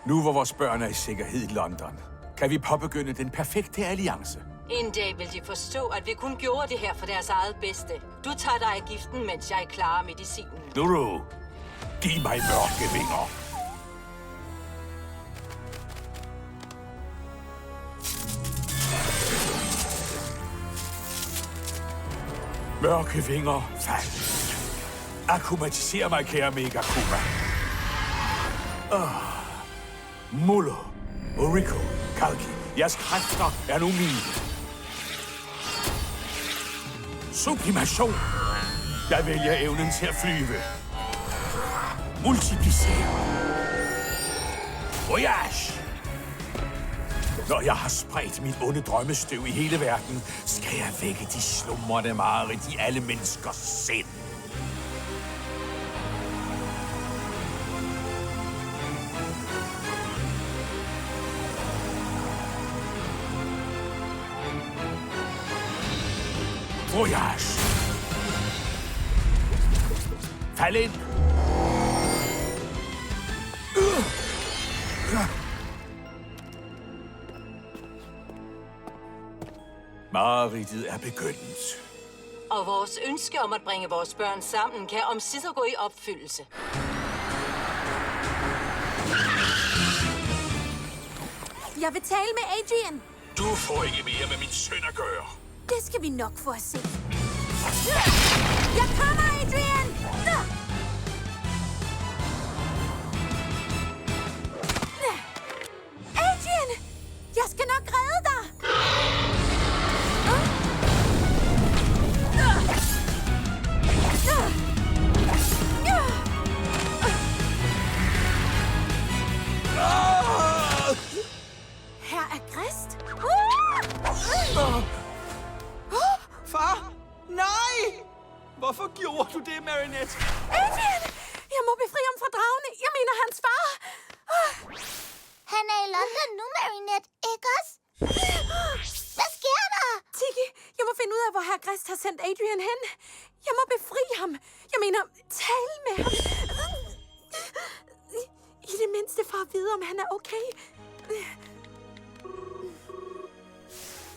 Nu hvor vores børn er i sikkerhed i London, kan vi påbegynde den perfekte alliance. En dag vil de forstå, at vi kun gjorde det her for deres eget bedste. Du tager dig af giften, mens jeg klarer medicinen. Nuru, giv mig mørke vinger. Mørke vinger, fald. Akkumatiser mig, kære Mega Kuma. Mullo, Oriko, Kalki, jeres kræfter er nu mine. Sublimation. Jeg vælger evnen til at flyve. Multiplicere. Voyage. Når jeg har spredt min onde drømmestøv i hele verden, skal jeg vække de slumrende mareridt i alle menneskers sind. Voyage. Fald ind. Mareridtet er begyndt. Og vores ønske om at bringe vores børn sammen kan omsider gå i opfyldelse. Jeg vil tale med Adrian. Du får ikke mere med min søn at gøre. Det skal vi nok få at se. Jeg kommer, Adrian! Adrian! Jeg skal nok redde dig! Her er Grist. Far! Nej! Hvorfor gjorde du det, Marinette? Adrian! Jeg må befri ham fra dragene. Jeg mener hans far. Han er i London nu, Marinette, ikke også? Hvad sker der? Tiki, jeg må finde ud af, hvor herr Grist har sendt Adrian hen. Jeg må befri ham. Jeg mener, tale med ham. I det mindste for at vide, om han er okay.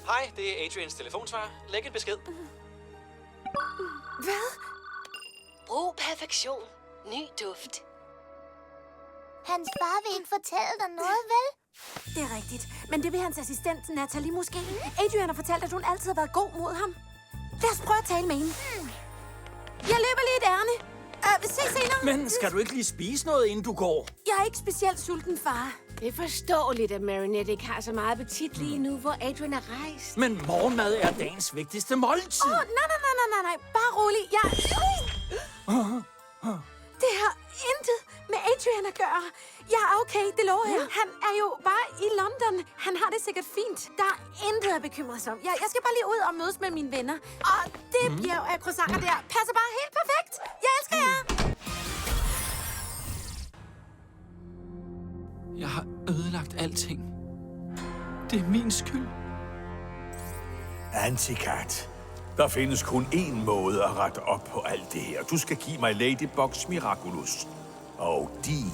Hej, det er Adrians telefonsvarer. Læg en besked. Hvad? Brug perfektion. Ny duft. Hans far vil ikke fortælle dig noget, vel? Det er rigtigt. Men det vil hans assistent Natalie måske. Adrian har fortalt, at hun altid har været god mod ham. Lad os prøve at tale med hende. Jeg løber lige et ærne. Se senere. Men skal du ikke lige spise noget, inden du går? Jeg er ikke specielt sulten, far. Det er forståeligt, at Marinette ikke har så meget appetit lige nu, hvor Adrian er rejst. Men morgenmad er dagens vigtigste måltid. Nej. Bare rolig. Det har intet med Adrian at gøre. Jeg er okay, det lover jeg. Han er jo bare i London. Han har det sikkert fint. Der er intet at bekymre sig om. Jeg skal bare lige ud og mødes med mine venner. Og det bjerg af croissanter der passer bare helt perfekt. Jeg elsker jer. Jeg har ødelagt alting. Det er min skyld. Antikat. Der findes kun én måde at rette op på alt det her. Du skal give mig Ladybugs Miraculous. Og din.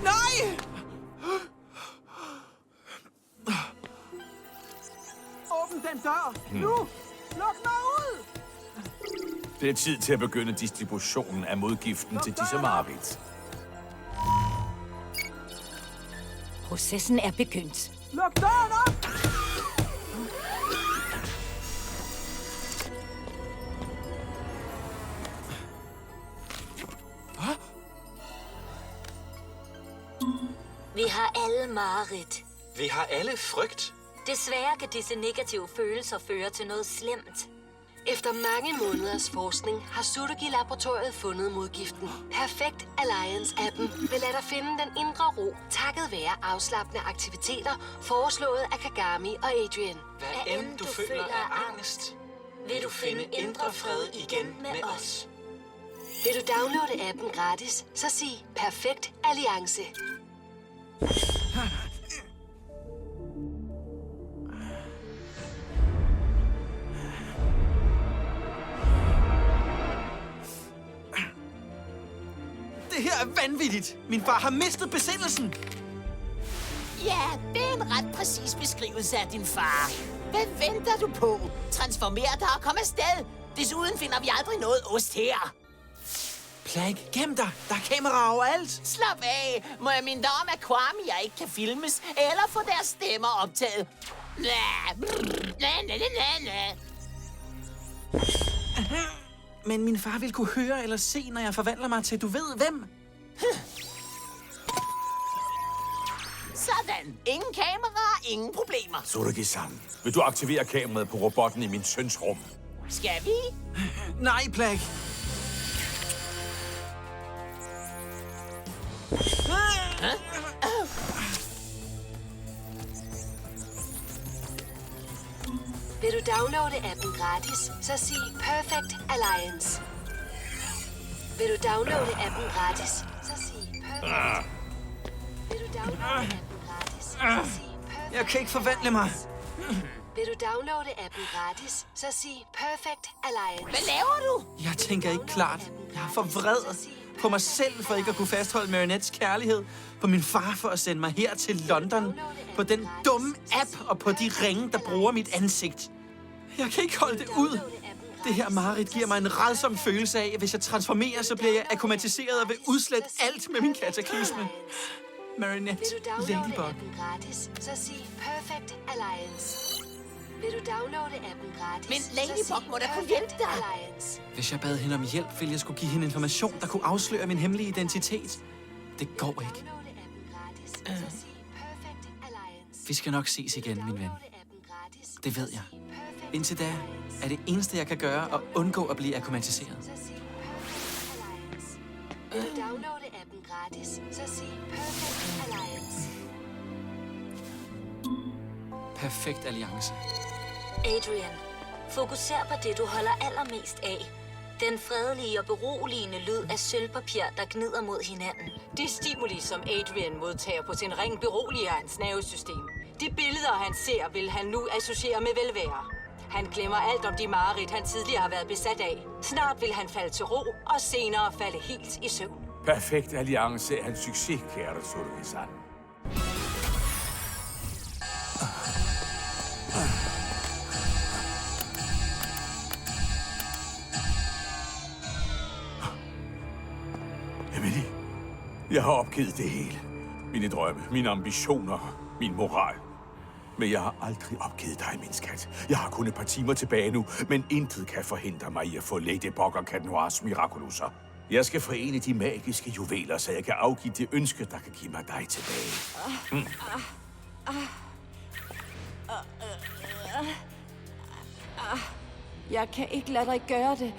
Nej! Åbn den dør! Nu! Luk mig ud! Det er tid til at begynde distributionen af modgiften til disse mareridt. Processen er begyndt. Luk døren op! Vi har alle mareridt. Vi har alle frygt. Desværre kan disse negative følelser føre til noget slemt. Efter mange måneders forskning har Sudogi-laboratoriet fundet modgiften. Perfect Alliance-appen vil lade dig finde den indre ro, takket være afslappende aktiviteter, foreslået af Kagami og Adrian. Hvad end du føler af angst, vil du finde indre fred igen med os. Vil du downloade appen gratis, så sig Perfect Alliance. Det her er vanvittigt. Min far har mistet besindelsen. Ja, det er en ret præcis beskrivelse af din far. Hvad venter du på? Transformer dig og kom afsted. Desuden finder vi aldrig noget ost her. Plag, gem dig. Der er kameraer overalt. Slap af. Må jeg minde dig om, at Kwame ikke kan filmes eller få deres stemmer optaget. Men min far vil kunne høre eller se, når jeg forvandler mig til du ved hvem. Sådan. Ingen kameraer, ingen problemer. Tsurugi-san, vil du aktivere kameraet på robotten i min søns rum? Skal vi? Nej, Plag. Vil du downloade appen gratis, så sig Perfect Alliance. Vil du downloade appen gratis, så sig Perfect. Vil du downloade appen gratis, så sig Perfect. Jeg kan ikke forvandle mig. Vil du downloade appen gratis, så sig Perfect Alliance. Hvad laver du? Jeg tænker ikke klart. Jeg er for vred på mig selv for ikke at kunne fastholde Marinettes kærlighed. På min far for at sende mig her til London. På den dumme app og på de ringe, der bruger mit ansigt. Jeg kan ikke holde det ud. Det her mareridt giver mig en rædsom følelse af, at hvis jeg transformerer, så bliver jeg akkumatiseret og vil udslætte alt med min kataklysme. Marinette Vil du downloade Ladybug. appen gratis, så sig Perfect Alliance. Vil du downloade appen gratis, Men så Ladybug sig må da kunne Perfect hjælpe dig. Alliance. Hvis jeg bad hende om hjælp, ville jeg skulle give hende information, der kunne afsløre min hemmelige identitet. Det går ikke. Downloade appen gratis, så sig Perfect Alliance. Vi skal nok ses igen, min ven. Downloade appen gratis, Det ved jeg. så sig Perfect Indtil da er det eneste, jeg kan gøre at undgå at blive akkumatiseret. så sig Perfect Alliance. Vil du downloade appen gratis, så sig Perfect Alliance. Perfekt alliance. Adrian, fokuser på det, du holder allermest af. Den fredelige og beroligende lyd af sølvpapir, der gnider mod hinanden. Det stimuli, som Adrian modtager på sin ring, beroliger hans nervesystem. De billeder, han ser, vil han nu associere med velvære. Han glemmer alt om de mareridt, han tidligere har været besat af. Snart vil han falde til ro, og senere falde helt i søvn. Perfekt alliance er en succes, kære Tsurugi-san. Emily, jeg har opgivet det hele. Mine drømme, mine ambitioner, min moral. Men jeg har aldrig opgivet dig, min skat. Jeg har kun et par timer tilbage nu, men intet kan forhindre mig i at få Ladybug og Cat Noirs mirakulusser. Jeg skal forene de magiske juveler, så jeg kan afgive det ønske, der kan give mig dig tilbage. Jeg kan ikke lade dig gøre det.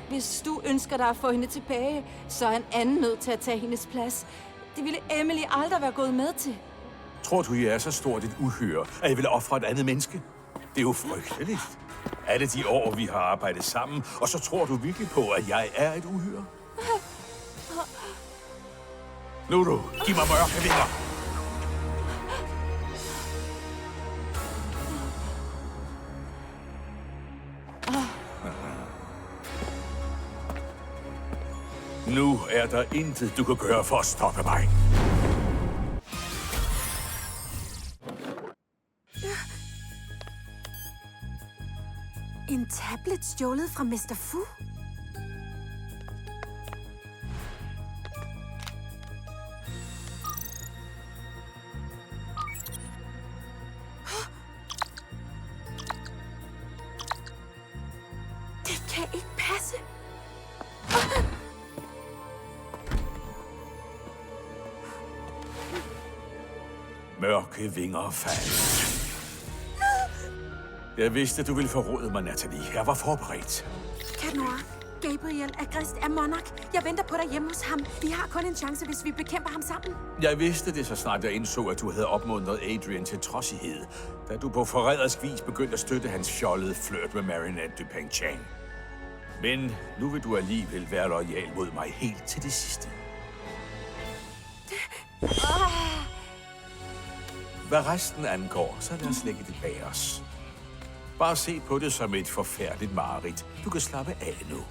Hvis du ønsker dig at få hende tilbage, så er en anden nødt til at tage hendes plads. Det ville Emily aldrig være gået med til. Tror du, jeg er så stort et uhyre, at jeg vil ofre et andet menneske? Det er jo frygteligt. Alle de år, vi har arbejdet sammen, og så tror du virkelig på, at jeg er et uhyre? Nu du, giv mig mørke vinger. Nu er der intet, du kan gøre for at stoppe mig. En tablet stjålet fra Mr. Fu? Det kan ikke passe. Mørke vinger faldt. Jeg vidste, du ville forråde mig, Natalie. Jeg var forberedt. Cat Noir, Gabriel, Agrest er Monarch. Jeg venter på dig hjemme hos ham. Vi har kun en chance, hvis vi bekæmper ham sammen. Jeg vidste det så snart jeg indså, at du havde opmuntret Adrian til trodsighed, da du på forrædersk vis begyndte at støtte hans fjollede flirt med Marinette Dupain-Chang. Men nu vil du alligevel være loyal mod mig helt til det sidste. Hvad resten angår, så lad os lægge det bag os. Bare se på det som et forfærdeligt mareridt. Du kan slappe af nu.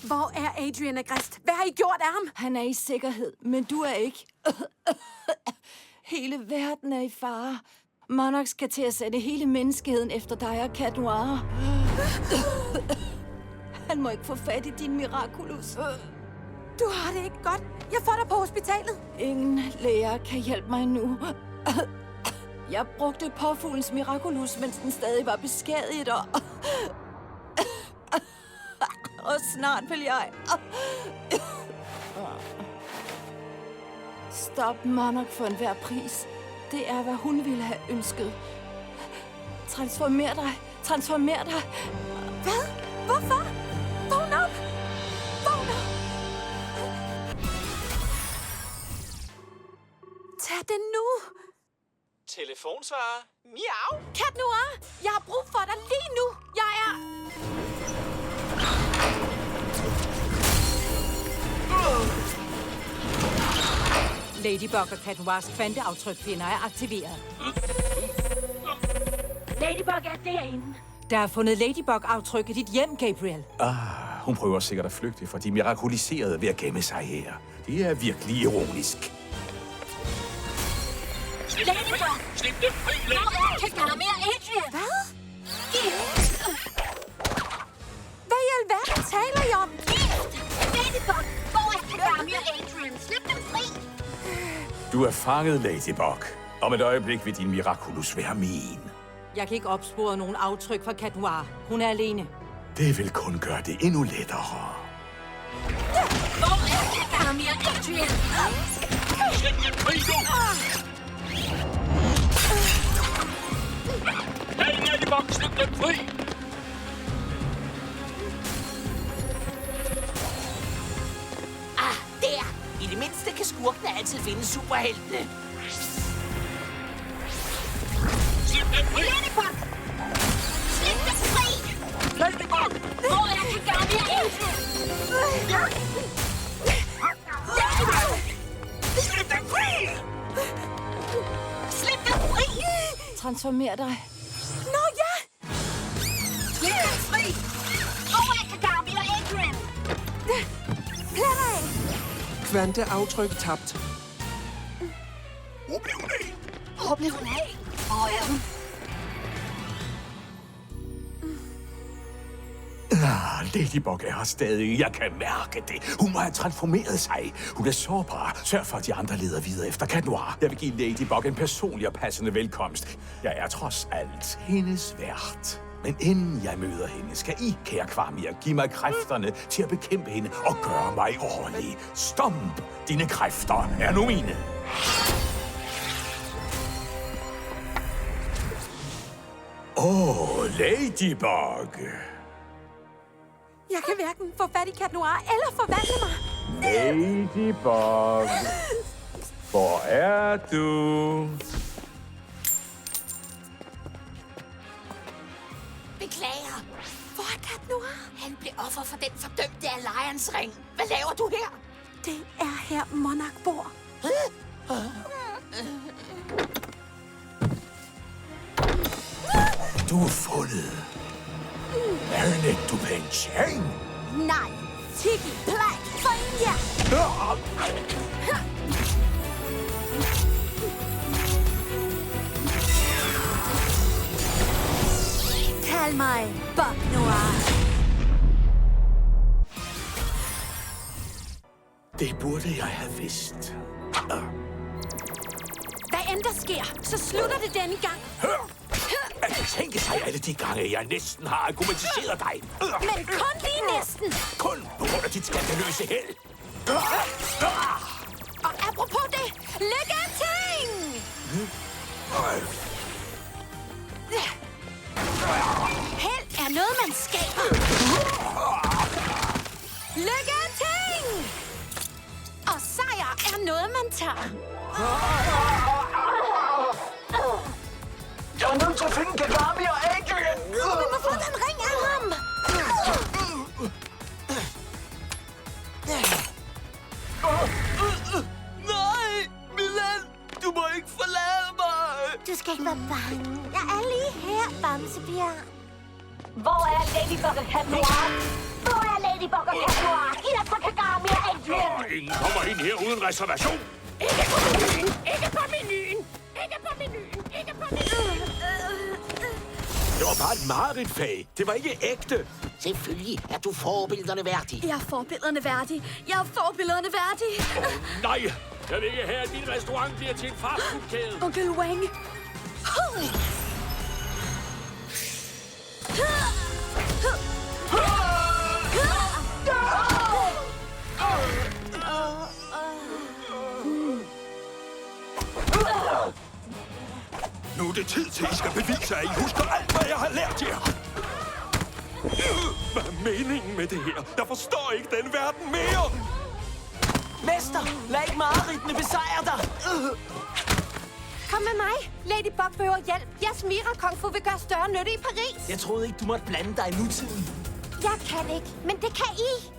Hvor er Adrian Agrest? Hvad har I gjort af ham? Han er i sikkerhed, men du er ikke. Hele verden er i fare. Monarch skal til at sætte hele menneskeheden efter dig og Cat Noir. Han må ikke få fat i din Miraculous. Du har det ikke godt. Jeg får dig på hospitalet. Ingen læger kan hjælpe mig nu. Jeg brugte påfuglens Miraculous, mens den stadig var beskadiget, og snart vil jeg... Stop Monarch for enhver pris. Det er, hvad hun ville have ønsket. Transformer dig. Transformer dig. Hvad? Hvorfor? Vågn op! Vågn op! Tag det nu! Telefonsvarer. Miau. Cat Noir! Jeg har brug for dig lige nu! Jeg er... Ladybug og Cat Noirs kvanteaftrykfjender er aktiveret. Ladybug er derinde. Der er fundet Ladybug-aftryk i dit hjem, Gabriel. Hun prøver sikkert at flygte fra de mirakuliserede ved at gemme sig her. Det er virkelig ironisk. Ladybug! Slip dem fri, Hvor kan gøre mere Adrian? Hvad? Hvad i alverden taler I om? Ladybug! Hvor er kan gøre mere Adrian? Slip dem fri! Du er fanget, Ladybug. Om et øjeblik vil din Miraculous være min. Jeg kan ikke opspore nogen aftryk fra Cat Noir. Hun er alene. Det vil kun gøre det endnu lettere. Hvor er kan gøre mere Adrian? Slip dem fri, du! Hey, Ladybug, slip dem fri! Der! I det mindste kan skurkene altid finde superheltene. Slip dem fri! Ladybug! Slip dem fri! Ladybug! Hvor er kan gøre mere Adrian? Slip dem fri! Slip dem fri! Transformer dig. Nå ja! Slip dem fri! Hvor er kan gøre mere Adrian? Planer af! Kvanteaftryk tabt. Hvor blev hun af? Hvor blev hun af? Hvor er hun? Ladybug er her stadig. Jeg kan mærke det. Hun må have transformeret sig. Hun er sårbar. Sørg for, at de andre leder videre efter Cat Noir. Jeg vil give Ladybug en personlig og passende velkomst. Jeg er trods alt hendes vært. Men inden jeg møder hende, skal I, kære Kvarmir, give mig kræfterne til at bekæmpe hende og gøre mig overlig. Stomp! Dine kræfter er nu mine. Ladybug. Jeg kan hverken få fat i Cat Noir eller forvandle mig. Ladybug. Hvor er du? Beklager. Hvor er Cat Noir? Han blev offer for den fordømte Alliance ring. Hvad laver du her? Det er her Monarch bor. Du er fundet. Marinette Dupain-Chang. Nej, Tiggy Black for India. Kald mig Bug Noir. Det burde jeg have vidst. Hvad end der sker, så slutter det denne gang. Hør! At tænke sig alle de gange, jeg næsten har argumentiseret dig. Men kun lige næsten. Kun på grund af dit skandaløse held. Og apropos det, lykke ting! Held er noget, man skaber. Lykke ting! Og sejr er noget, man tager. Jeg er nødt til at finde Kagami og Adrian! Vi må få den ring af ham! Nej! Milan! Du må ikke forlade mig! Du skal ikke være bange. Jeg er lige her, Bamsebjerg. Hvor er Ladybug og Cat Noir? Hvor er Ladybug og Cat Noir. Giv dig fra Kagami og Adrian. Ingen kommer ind her uden reservation. Ikke på menuen! Ikke på menuen! Ikke på menuen! Ikke på menuen! Det var bare et mareridtfag. Det var ikke ægte. Selvfølgelig er du forbillederne værdig. Jeg er forbillederne værdig. Jeg er forbillederne værdig. Nej, jeg vil ikke have, at min restaurant bliver til en fastfoodkæde. Onkel Wang. Nu er det tid til, at I skal bevise, at I husker alt, hvad jeg har lært jer. Hvad er meningen med det her? Jeg forstår ikke den verden mere. Mester, lad ikke mareridtene besejre dig. Kom med mig. Ladybug behøver hjælp. Jeres Mira Kung Fu vil gøre større nytte i Paris. Jeg troede ikke, du måtte blande dig i nutiden. Jeg kan ikke, men det kan I.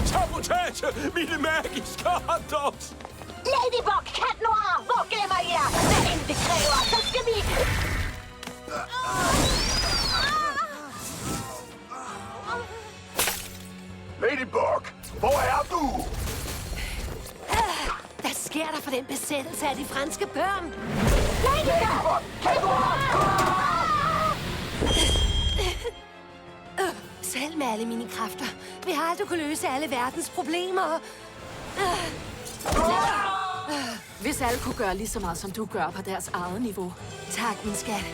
Sabotage! Mine magiske hotdogs! Ladybug, Cat Noir, hvor gemmer I jer? Hvad end det kræver, så skal vi... Ladybug, hvor er du? Hvad sker der for den besættelse af de franske børn? Ladybug, Cat Noir! Selv med alle mine kræfter vil jeg aldrig kunne løse alle verdens problemer. Hvis alle kunne gøre lige så meget, som du gør på deres eget niveau. Tak, min skat.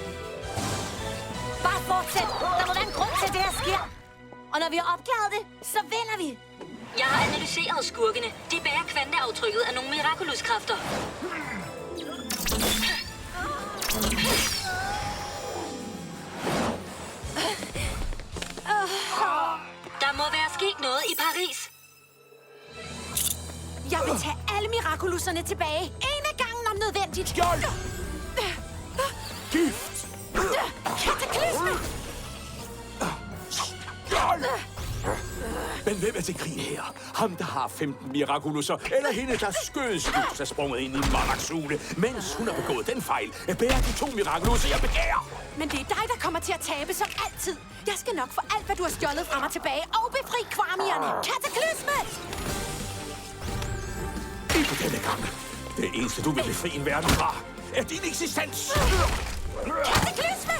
Bare fortsæt. Der må være en grund til, at det her sker. Og når vi har opklaret det, så vinder vi. Jeg har analyseret skurkene. De bærer kvanteaftrykket af nogle mirakulus-kræfter. Der må være sket noget i Paris. Jeg vil tage alle mirakuluserne tilbage. En af gangen om nødvendigt. Skjold! Gift! Kataklysme! Skjold! Men hvem er til krig her? Ham, der har 15 mirakulusser, eller hende, der skødeskuds er sprunget ind i Monarchs hule, mens hun har begået den fejl at bære de 2 mirakulusser, jeg begærer? Men det er dig, der kommer til at tabe som altid. Jeg skal nok få alt, hvad du har stjålet fra mig tilbage, og befri kvarmierne. Kataklysme! Ikke denne gang. Det eneste, du vil befri en verden fra, er din eksistens. Kataklysme!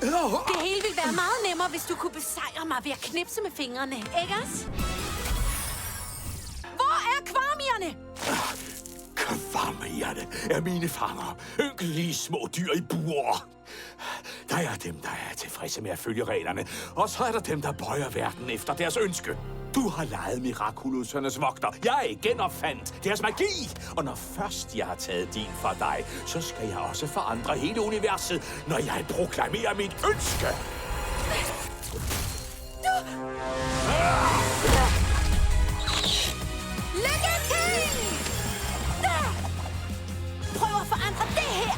Det hele ville være meget nemmere, hvis du kunne besejre mig ved at knipse med fingrene, ikke også? Hvor er kvarmierne? Kvarmierne er mine fanger. Ynkelige små dyr i buer. Der er dem, der er tilfredse med at følge reglerne, og så er der dem, der bøjer verden efter deres ønske. Du har lejet mirakulussernes vogter. Jeg genopfandt deres magi. Og når først jeg har taget din fra dig, så skal jeg også forandre hele universet, når jeg proklamerer mit ønske. Lykke til! Prøv at forandre det her!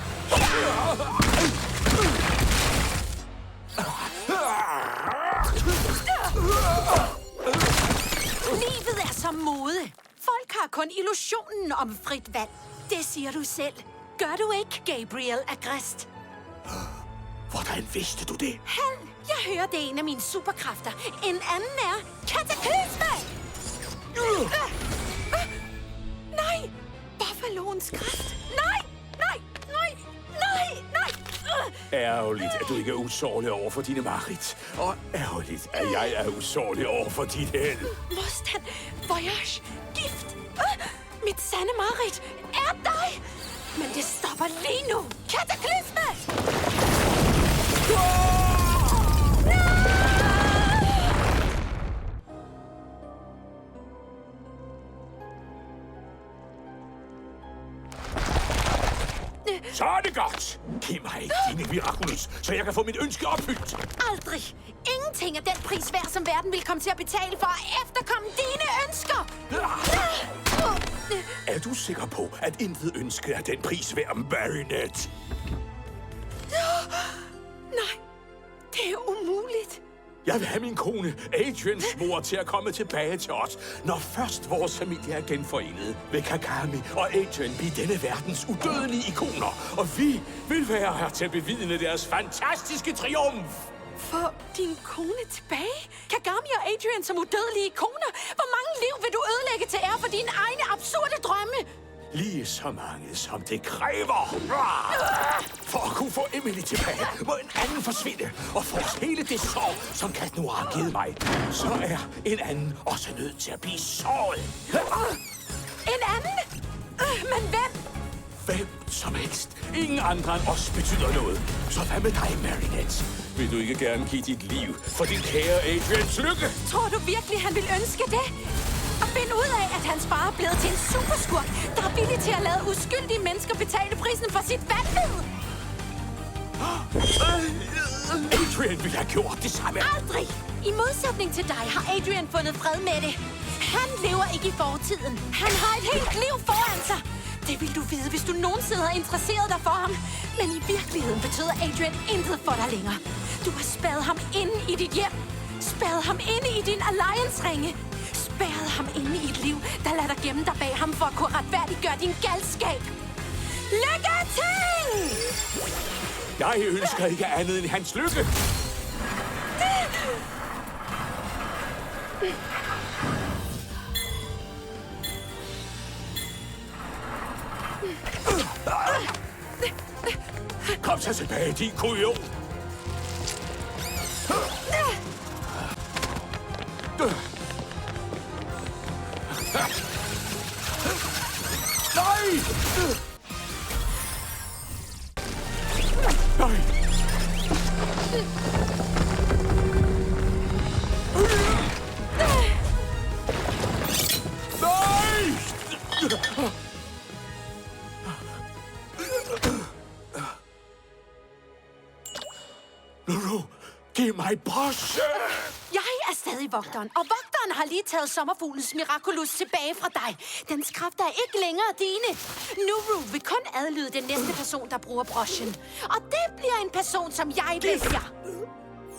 Livet er som mode. Folk har kun illusionen om frit valg. Det siger du selv. Gør du ikke, Gabriel Agreste? Hvordan vidste du det? Held, jeg hører, det er en af mine superkræfter. En anden er kataklysme! Nej! Buffaloens kraft! Nej! Nej! Nej! Nej! Nej! Ærgerligt, at du ikke er usårlig over for dine mareridt. Og ærgerligt, at jeg er usårlig over for dit held. Modstand! Voyage! Gift! Mit sande mareridt er dig! Men det stopper lige nu! Kataklysme! Så er det godt! Giv mig dine mirakulus, så jeg kan få mit ønske opfyldt. Aldrig! Ingenting er den pris værd, som verden vil komme til at betale for at efterkomme dine ønsker! Er du sikker på, at intet ønske er den pris værd, Marinette? Nej, det er umuligt. Jeg vil have min kone, Adrians mor, til at komme tilbage til os. Når først vores familie er genforenet, vil Kagami og Adrian blive denne verdens udødelige ikoner. Og vi vil være her til at bevidne deres fantastiske triumf. Få din kone tilbage? Kagami og Adrian som udødelige ikoner? Hvor mange liv vil du ødelægge til ære for dine egne absurde drømme? Lige så mange, som det kræver. For at kunne få Emily tilbage, må en anden forsvinde. Og for hele det sorg, som Cat Noir har givet mig, så er en anden også nødt til at blive såret. En anden? Men hvem? Hvem som helst. Ingen andre end os betyder noget. Så hvad med dig, Marinette? Vil du ikke gerne give dit liv for din kære Adrians lykke? Tror du virkelig, han vil ønske det? Og finde ud af, at hans far er blevet til en superskurk, der er villig til at lade uskyldige mennesker betale prisen for sit vanvid? Adrian ville have gjort det samme. Aldrig! I modsætning til dig har Adrian fundet fred med det. Han lever ikke i fortiden. Han har et helt liv foran sig. Det vil du vide, hvis du nogensinde har interesseret dig for ham. Men i virkeligheden betyder Adrian intet for dig længere. Du har spadet ham inde i dit hjem. Spadet ham inde i din alliance-ringe. Spærrede ham inde i et liv, der lader dig gemme dig bag ham for at kunne retfærdiggøre din galskab. Lykke til! Jeg ønsker ikke andet end hans lykke. Kom så tilbage, din kujon. Nej! Nej! Lulu, giv mig broche! Jeg er stadig vogteren, og vogteren har lige taget sommerfuglens Miraculous tilbage fra dig. Dens kræfter er ikke længere dine. Nuru vil kun adlyde den næste person, der bruger brochen. Og det bliver en person, som jeg vælger.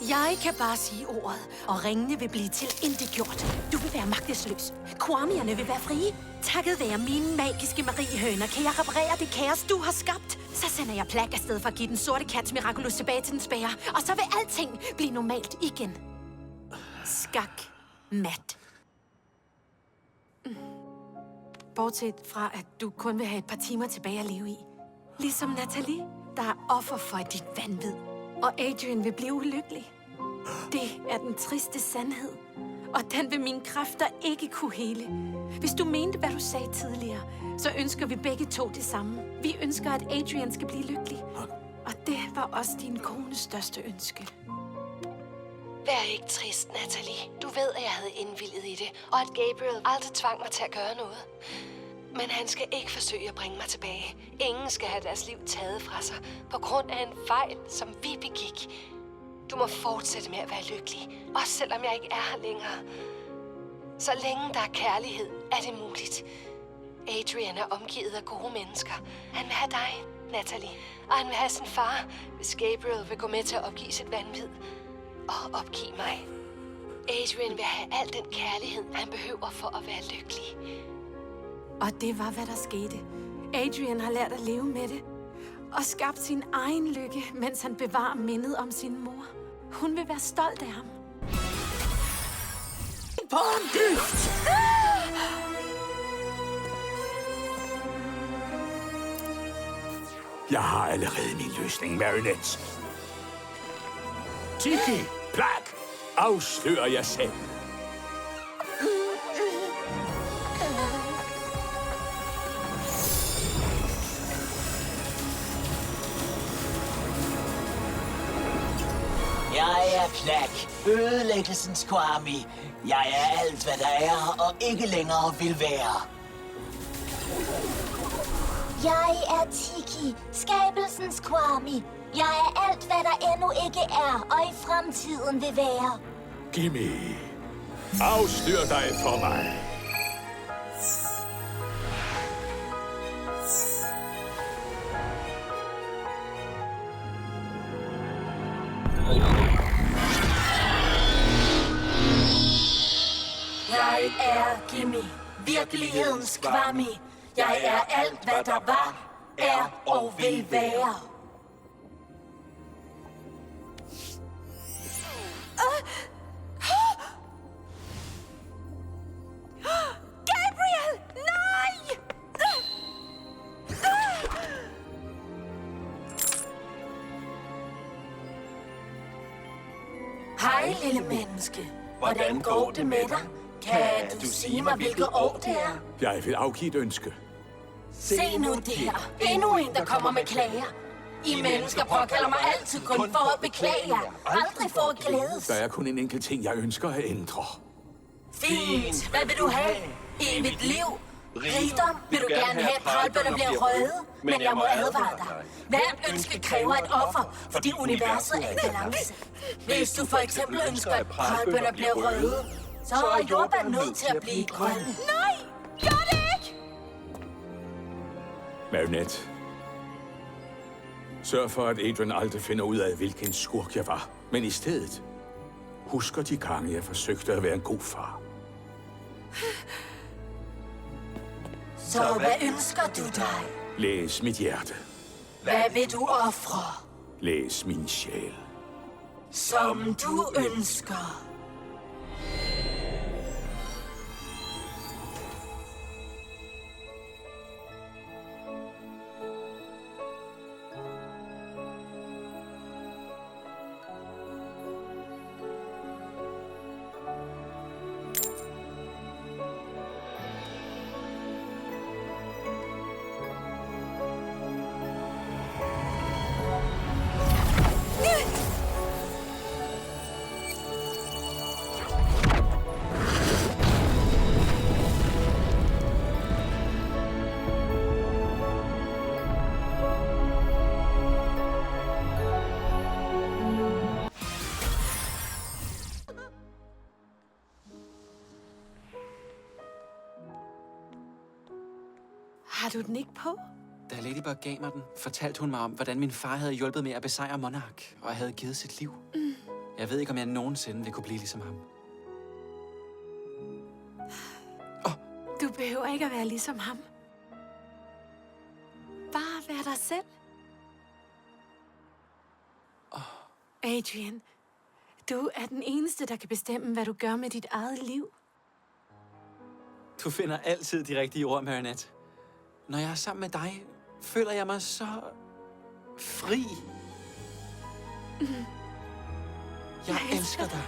Jeg kan bare sige ordet, og ringene vil blive til intetgjort. Du vil være magtesløs. Kwamierne vil være frie. Takket være mine magiske mariehøner kan jeg reparere det kaos, du har skabt. Så sender jeg Plak afsted for at give den sorte kat Miraculous tilbage til den spære. Og så vil alting blive normalt igen. Skak. Mat. Bortset fra, at du kun vil have et par timer tilbage at leve i. Ligesom Nathalie, der er offer for dit vanvid. Og Adrian vil blive ulykkelig. Det er den triste sandhed. Og den vil mine kræfter ikke kunne hele. Hvis du mente, hvad du sagde tidligere, så ønsker vi begge to det samme. Vi ønsker, at Adrian skal blive lykkelig. Og det var også din kones største ønske. Vær ikke trist, Nathalie. Du ved, at jeg havde indvilliget i det, og at Gabriel aldrig tvang mig til at gøre noget. Men han skal ikke forsøge at bringe mig tilbage. Ingen skal have deres liv taget fra sig på grund af en fejl, som vi begik. Du må fortsætte med at være lykkelig, også selvom jeg ikke er her længere. Så længe der er kærlighed, er det muligt. Adrian er omgivet af gode mennesker. Han vil have dig, Nathalie, og han vil have sin far, hvis Gabriel vil gå med til at opgive sit vanvid og opgive mig. Adrian vil have al den kærlighed, han behøver for at være lykkelig. Og det var, hvad der skete. Adrian har lært at leve med det. Og skabt sin egen lykke, mens han bevarer mindet om sin mor. Hun vil være stolt af ham. Jeg har allerede min løsning, Marinette. Tiki, Plak, afslør jer selv. Jeg er Plak, ødelæggelsens Kwami. Jeg er alt, hvad der er, og ikke længere vil være. Jeg er Tiki, skabelsens Kwami. Jeg er alt, hvad der endnu ikke er, og i fremtiden vil være. Gimme, afslør dig for mig. Jeg er Gimme, virkelighedens Kwami. Jeg er alt, hvad der var, er og vil være. Gabriel! Nej! Hej, lille menneske. Hvordan går det med dig? Kan du sige mig, hvilket år det er? Jeg vil afgive et ønske. Se nu der. Endnu en, der kommer med klager. I mennesker påkalder mig altid kun for at beklage jer. Aldrig for at glædes. Der er kun en enkelt ting, jeg ønsker at ændre. Fint. Hvad vil du have? Evigt liv? Rigdom? Vil du gerne have, at pralbønder bliver røde? Men jeg må advare dig. Hvert ønske kræver et offer, fordi universet er i balance. Hvis du for eksempel ønsker, at pralbønder bliver røde, så er jordbær nødt til at blive grønne. Nej! Gør det ikke! Marionette. Sørg for, at Adrian aldrig finder ud af, hvilken skurk jeg var. Men i stedet husker de gange, jeg forsøgte at være en god far. Så hvad ønsker du dig? Læs mit hjerte. Hvad vil du ofre? Læs min sjæl. Som du ønsker. Har du den ikke på? Da Ladybug gav mig den, fortalte hun mig om, hvordan min far havde hjulpet med at besejre Monark, og havde givet sit liv. Jeg ved ikke, om jeg nogensinde vil kunne blive ligesom ham. Du behøver ikke at være ligesom ham. Bare vær dig selv. Adrian, du er den eneste, der kan bestemme, hvad du gør med dit eget liv. Du finder altid de rigtige ord, Marionette. Når jeg er sammen med dig, føler jeg mig så fri. Jeg elsker dig.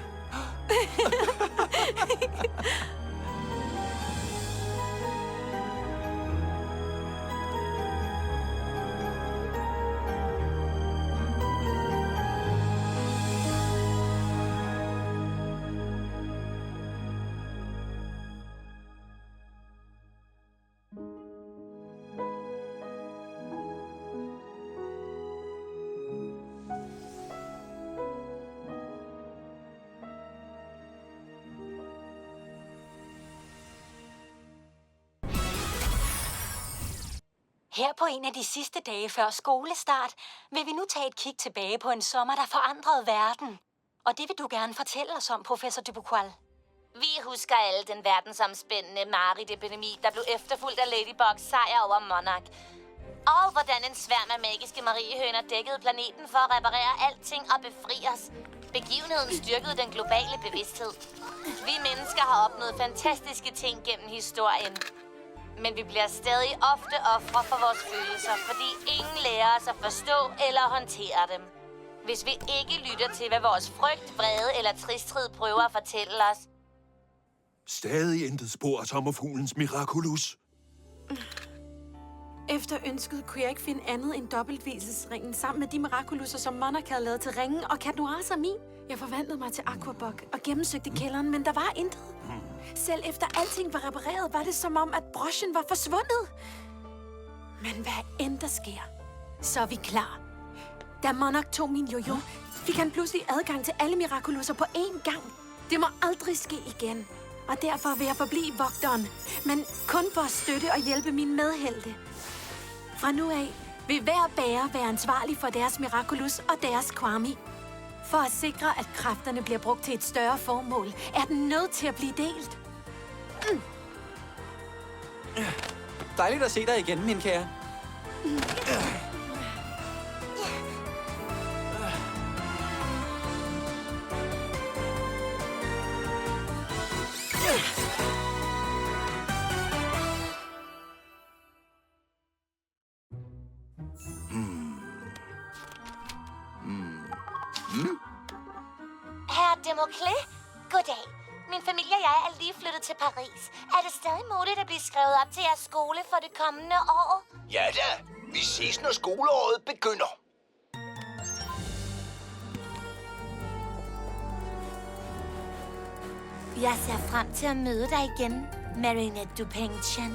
Her på en af de sidste dage før skolestart, vil vi nu tage et kig tilbage på en sommer, der forandrede verden. Og det vil du gerne fortælle os om, professor Dubuqual. Vi husker alle den verdensomspændende Marit-epidemi, der blev efterfulgt af Ladybugs sejr over Monark. Og hvordan en sværm af magiske mariehøner dækkede planeten for at reparere alting og befri os. Begivenheden styrkede den globale bevidsthed. Vi mennesker har opnået fantastiske ting gennem historien. Men vi bliver stadig ofte ofre for vores følelser, fordi ingen lærer os at forstå eller håndtere dem. Hvis vi ikke lytter til, hvad vores frygt, vrede eller tristhed prøver at fortælle os. Stadig intet spor af sommerfuglens Miraculous. Efter ønsket kunne jeg ikke finde andet end dobbeltviselsringen sammen med de mirakulusser, som Monark havde lavet til ringen og Cat Noir som min. Jeg forvandlede mig til Aquabug og gennemsøgte kælderen, men der var intet. Selv efter alting var repareret, var det som om, at brochen var forsvundet. Men hvad end der sker, så er vi klar. Da Monark tog min jojo, fik han pludselig adgang til alle mirakulusser på én gang. Det må aldrig ske igen. Og derfor vil jeg forblive vogteren, men kun for at støtte og hjælpe mine medhelte. Fra nu af vil hver bærer være ansvarlig for deres mirakulus og deres Kwami. For at sikre, at kræfterne bliver brugt til et større formål, er den nødt til at blive delt. Dejligt at se dig igen, min kære. Herr Democlé, goddag. Min familie og jeg er lige flyttet til Paris. Er det stadig muligt at blive skrevet op til jeres skole for det kommende år? Ja da. Vi ses, når skoleåret begynder. Jeg ser frem til at møde dig igen, Marinette Dupin-Chen.